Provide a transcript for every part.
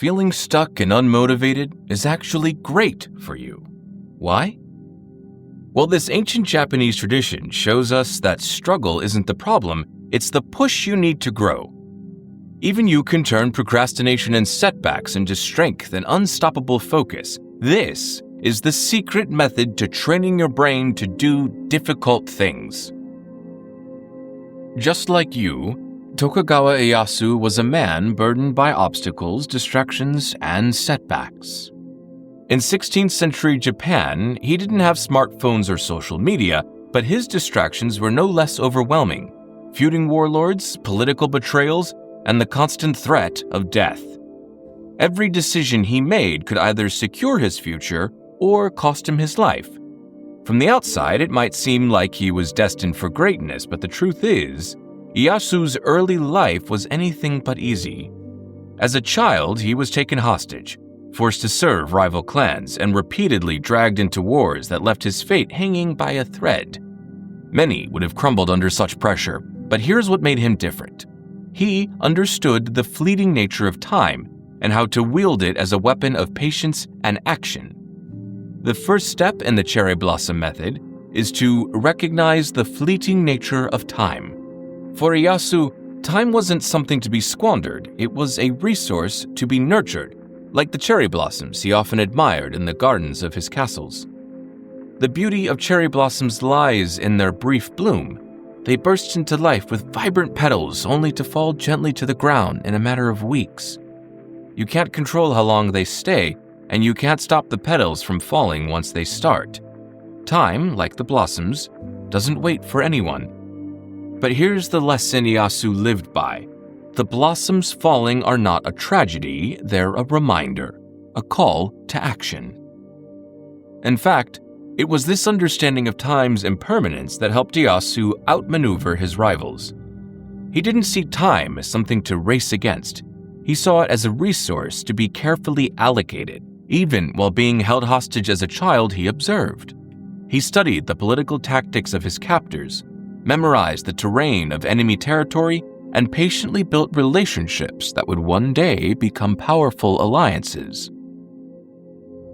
feeling stuck and unmotivated is actually great for you. Why? Well, this ancient Japanese tradition shows us that struggle isn't the problem, it's the push you need to grow. Even you can turn procrastination and setbacks into strength and unstoppable focus. This is the secret method to training your brain to do difficult things. Just like you, Tokugawa Ieyasu was a man burdened by obstacles, distractions, and setbacks. In 16th century Japan, he didn't have smartphones or social media, but his distractions were no less overwhelming: feuding warlords, political betrayals, and the constant threat of death. Every decision he made could either secure his future or cost him his life. From the outside, it might seem like he was destined for greatness, but the truth is, Ieyasu's early life was anything but easy. As a child, he was taken hostage, forced to serve rival clans, and repeatedly dragged into wars that left his fate hanging by a thread. Many would have crumbled under such pressure, but here's what made him different. He understood the fleeting nature of time and how to wield it as a weapon of patience and action. The first step in the cherry blossom method is to recognize the fleeting nature of time. For Ieyasu, time wasn't something to be squandered, it was a resource to be nurtured, like the cherry blossoms he often admired in the gardens of his castles. The beauty of cherry blossoms lies in their brief bloom. They burst into life with vibrant petals only to fall gently to the ground in a matter of weeks. You can't control how long they stay, and you can't stop the petals from falling once they start. Time, like the blossoms, doesn't wait for anyone. But here's the lesson Ieyasu lived by. The blossoms falling are not a tragedy, they're a reminder, a call to action. In fact, it was this understanding of time's impermanence that helped Ieyasu outmaneuver his rivals. He didn't see time as something to race against. He saw it as a resource to be carefully allocated. Even while being held hostage as a child, he observed. He studied the political tactics of his captors, memorized the terrain of enemy territory, and patiently built relationships that would one day become powerful alliances.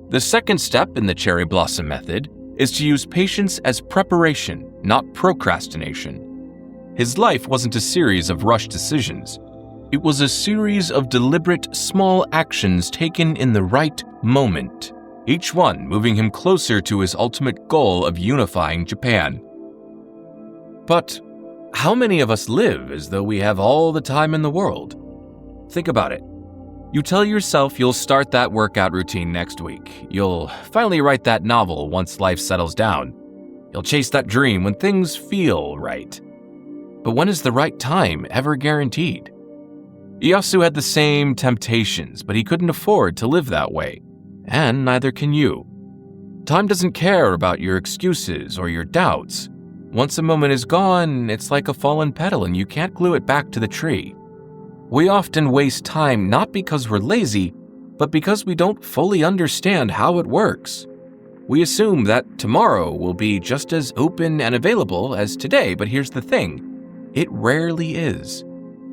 The second step in the cherry blossom method is to use patience as preparation, not procrastination. His life wasn't a series of rushed decisions. It was a series of deliberate, small actions taken in the right moment, each one moving him closer to his ultimate goal of unifying Japan. But how many of us live as though we have all the time in the world? Think about it. You tell yourself you'll start that workout routine next week. You'll finally write that novel once life settles down. You'll chase that dream when things feel right. But when is the right time ever guaranteed? Ieyasu had the same temptations, but he couldn't afford to live that way. And neither can you. Time doesn't care about your excuses or your doubts. Once a moment is gone, it's like a fallen petal and you can't glue it back to the tree. We often waste time not because we're lazy, but because we don't fully understand how it works. We assume that tomorrow will be just as open and available as today, but here's the thing. It rarely is.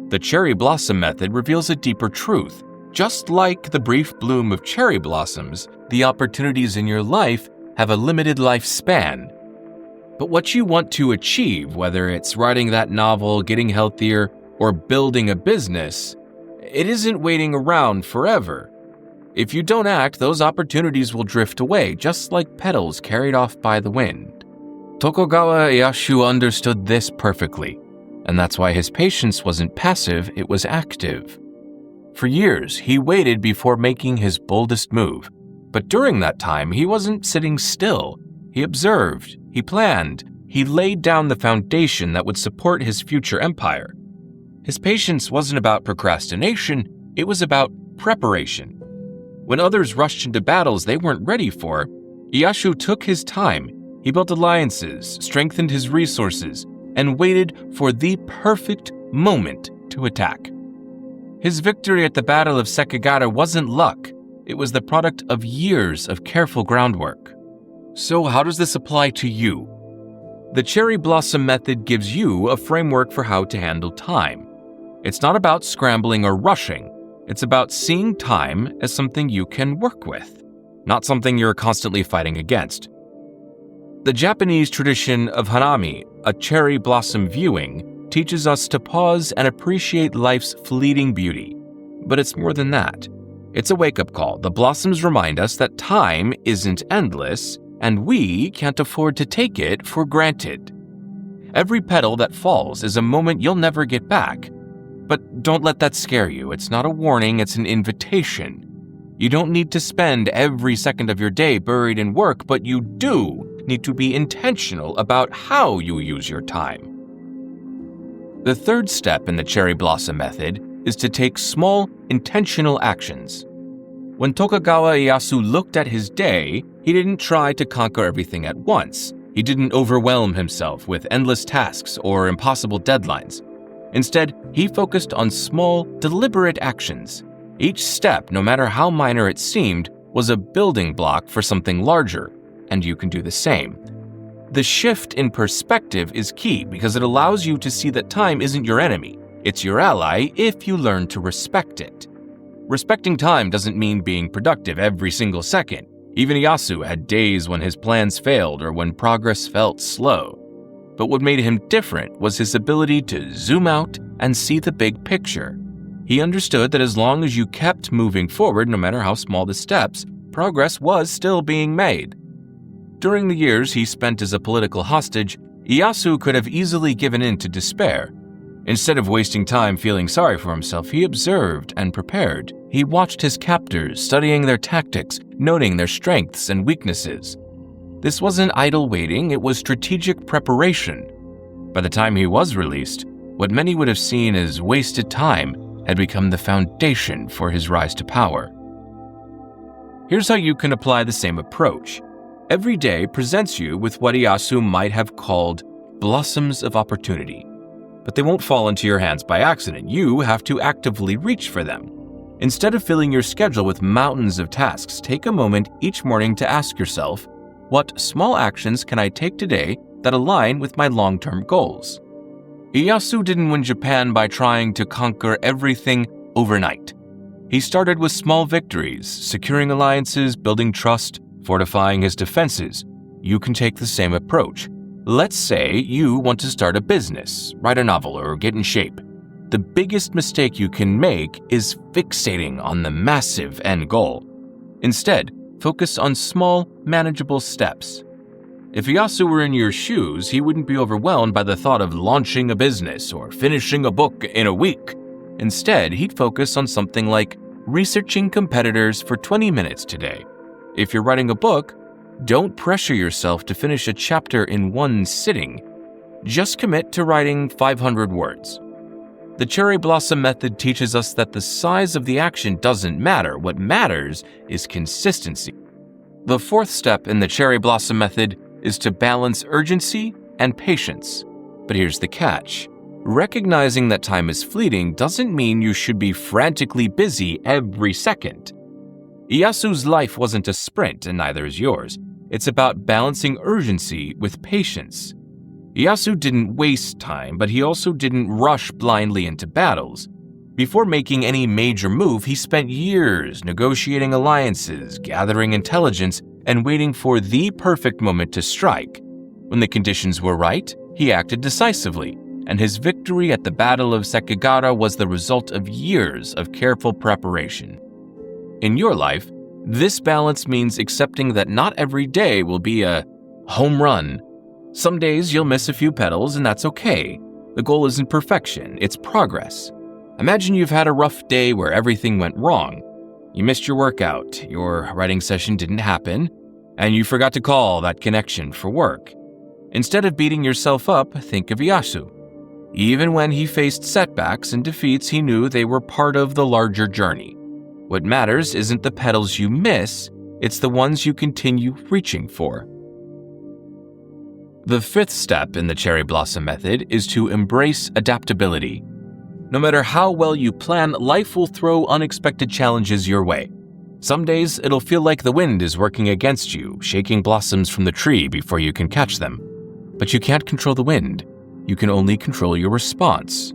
The cherry blossom method reveals a deeper truth. Just like the brief bloom of cherry blossoms, the opportunities in your life have a limited lifespan. But what you want to achieve, whether it's writing that novel, getting healthier, or building a business, it isn't waiting around forever. If you don't act, those opportunities will drift away, just like petals carried off by the wind. Tokugawa Ieyasu understood this perfectly, and that's why his patience wasn't passive, it was active. For years, he waited before making his boldest move, but during that time, he wasn't sitting still. He observed, he planned, he laid down the foundation that would support his future empire. His patience wasn't about procrastination, it was about preparation. When others rushed into battles they weren't ready for, Ieyasu took his time. He built alliances, strengthened his resources, and waited for the perfect moment to attack. His victory at the Battle of Sekigahara wasn't luck, it was the product of years of careful groundwork. So how does this apply to you? The cherry blossom method gives you a framework for how to handle time. It's not about scrambling or rushing. It's about seeing time as something you can work with, not something you're constantly fighting against. The Japanese tradition of hanami, a cherry blossom viewing, teaches us to pause and appreciate life's fleeting beauty. But it's more than that. It's a wake-up call. The blossoms remind us that time isn't endless, and we can't afford to take it for granted. Every petal that falls is a moment you'll never get back. But don't let that scare you. It's not a warning, it's an invitation. You don't need to spend every second of your day buried in work, but you do need to be intentional about how you use your time. The third step in the cherry blossom method is to take small, intentional actions. When Tokugawa Ieyasu looked at his day, he didn't try to conquer everything at once. He didn't overwhelm himself with endless tasks or impossible deadlines. Instead, he focused on small, deliberate actions. Each step, no matter how minor it seemed, was a building block for something larger, and you can do the same. The shift in perspective is key because it allows you to see that time isn't your enemy. It's your ally if you learn to respect it. Respecting time doesn't mean being productive every single second. Even Ieyasu had days when his plans failed or when progress felt slow. But what made him different was his ability to zoom out and see the big picture. He understood that as long as you kept moving forward, no matter how small the steps, progress was still being made. During the years he spent as a political hostage, Ieyasu could have easily given in to despair. Instead of wasting time feeling sorry for himself, he observed and prepared. He watched his captors, studying their tactics, noting their strengths and weaknesses. This wasn't idle waiting, it was strategic preparation. By the time he was released, what many would have seen as wasted time had become the foundation for his rise to power. Here's how you can apply the same approach. Every day presents you with what Ieyasu might have called blossoms of opportunity. But they won't fall into your hands by accident. You have to actively reach for them. Instead of filling your schedule with mountains of tasks, take a moment each morning to ask yourself, what small actions can I take today that align with my long-term goals? Ieyasu didn't win Japan by trying to conquer everything overnight. He started with small victories, securing alliances, building trust, fortifying his defenses. You can take the same approach. Let's say you want to start a business, write a novel, or get in shape. The biggest mistake you can make is fixating on the massive end goal. Instead, focus on small, manageable steps. If Ieyasu were in your shoes, he wouldn't be overwhelmed by the thought of launching a business or finishing a book in a week. Instead, he'd focus on something like researching competitors for 20 minutes today. If you're writing a book, don't pressure yourself to finish a chapter in one sitting. Just commit to writing 500 words. The cherry blossom method teaches us that the size of the action doesn't matter. What matters is consistency. The fourth step in the cherry blossom method is to balance urgency and patience. But here's the catch. Recognizing that time is fleeting doesn't mean you should be frantically busy every second. Ieyasu's life wasn't a sprint, and neither is yours. It's about balancing urgency with patience. Ieyasu didn't waste time, but he also didn't rush blindly into battles. Before making any major move, he spent years negotiating alliances, gathering intelligence, and waiting for the perfect moment to strike. When the conditions were right, he acted decisively, and his victory at the Battle of Sekigahara was the result of years of careful preparation. In your life, this balance means accepting that not every day will be a home run. Some days you'll miss a few petals, and that's okay. The goal isn't perfection, it's progress. Imagine you've had a rough day where everything went wrong. You missed your workout, your writing session didn't happen, and you forgot to call that connection for work. Instead of beating yourself up, think of Ieyasu. Even when he faced setbacks and defeats, he knew they were part of the larger journey. What matters isn't the petals you miss, it's the ones you continue reaching for. The fifth step in the cherry blossom method is to embrace adaptability. No matter how well you plan, life will throw unexpected challenges your way. Some days it'll feel like the wind is working against you, shaking blossoms from the tree before you can catch them. But you can't control the wind. You can only control your response.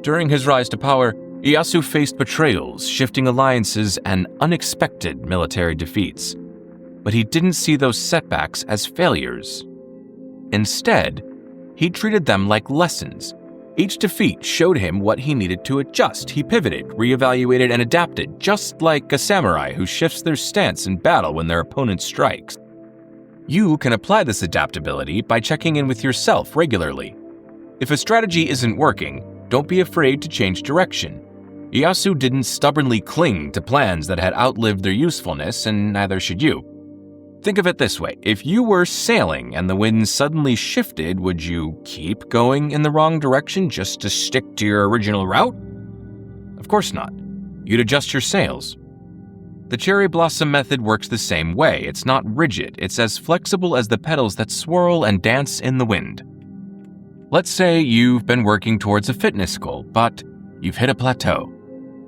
During his rise to power, Ieyasu faced betrayals, shifting alliances, and unexpected military defeats. But he didn't see those setbacks as failures. Instead, he treated them like lessons. Each defeat showed him what he needed to adjust. He pivoted, reevaluated, and adapted, just like a samurai who shifts their stance in battle when their opponent strikes. You can apply this adaptability by checking in with yourself regularly. If a strategy isn't working, don't be afraid to change direction. Ieyasu didn't stubbornly cling to plans that had outlived their usefulness, and neither should you. Think of it this way: if you were sailing and the wind suddenly shifted, would you keep going in the wrong direction just to stick to your original route? Of course not. You'd adjust your sails. The cherry blossom method works the same way. It's not rigid. It's as flexible as the petals that swirl and dance in the wind. Let's say you've been working towards a fitness goal, but you've hit a plateau.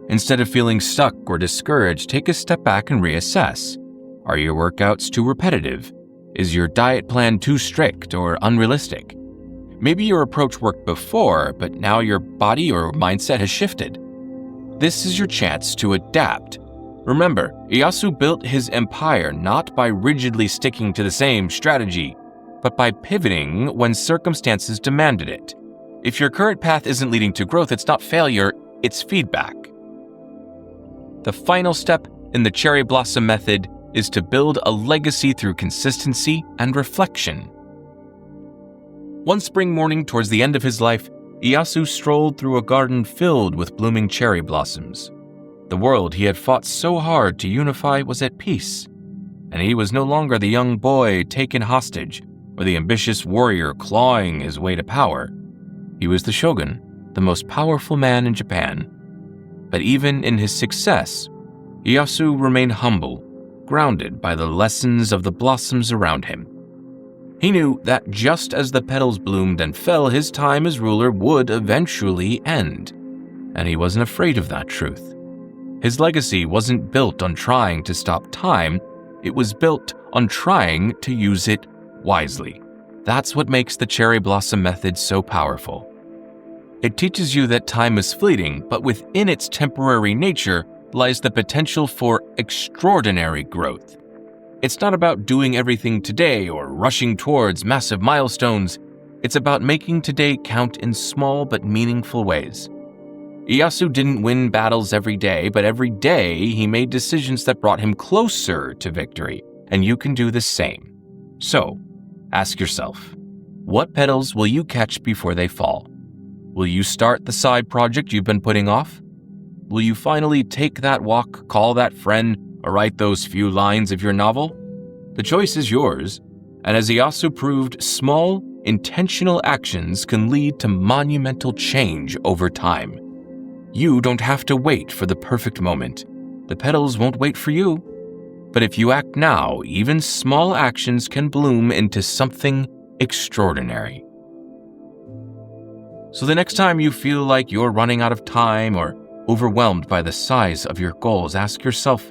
Instead of feeling stuck or discouraged, take a step back and reassess. Are your workouts too repetitive? Is your diet plan too strict or unrealistic? Maybe your approach worked before, but now your body or mindset has shifted. This is your chance to adapt. Remember, Ieyasu built his empire not by rigidly sticking to the same strategy, but by pivoting when circumstances demanded it. If your current path isn't leading to growth, it's not failure, it's feedback. The final step in the cherry blossom method is to build a legacy through consistency and reflection. One spring morning towards the end of his life, Ieyasu strolled through a garden filled with blooming cherry blossoms. The world he had fought so hard to unify was at peace, and he was no longer the young boy taken hostage or the ambitious warrior clawing his way to power. He was the shogun, the most powerful man in Japan. But even in his success, Ieyasu remained humble, grounded by the lessons of the blossoms around him. He knew that just as the petals bloomed and fell, his time as ruler would eventually end, and he wasn't afraid of that truth. His legacy wasn't built on trying to stop time, it was built on trying to use it wisely. That's what makes the cherry blossom method so powerful. It teaches you that time is fleeting, but within its temporary nature lies the potential for extraordinary growth. It's not about doing everything today or rushing towards massive milestones. It's about making today count in small but meaningful ways. Ieyasu didn't win battles every day, but every day he made decisions that brought him closer to victory, and you can do the same. So, ask yourself, what petals will you catch before they fall? Will you start the side project you've been putting off? Will you finally take that walk, call that friend, or write those few lines of your novel? The choice is yours, and as Ieyasu proved, small, intentional actions can lead to monumental change over time. You don't have to wait for the perfect moment. The petals won't wait for you. But if you act now, even small actions can bloom into something extraordinary. So the next time you feel like you're running out of time or overwhelmed by the size of your goals, ask yourself,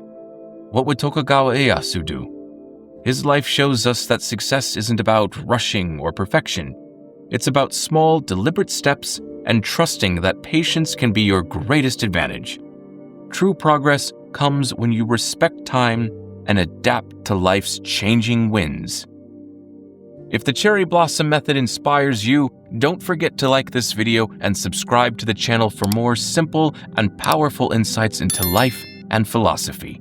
what would Tokugawa Ieyasu do? His life shows us that success isn't about rushing or perfection. It's about small, deliberate steps and trusting that patience can be your greatest advantage. True progress comes when you respect time and adapt to life's changing winds. If the cherry blossom method inspires you, don't forget to like this video and subscribe to the channel for more simple and powerful insights into life and philosophy.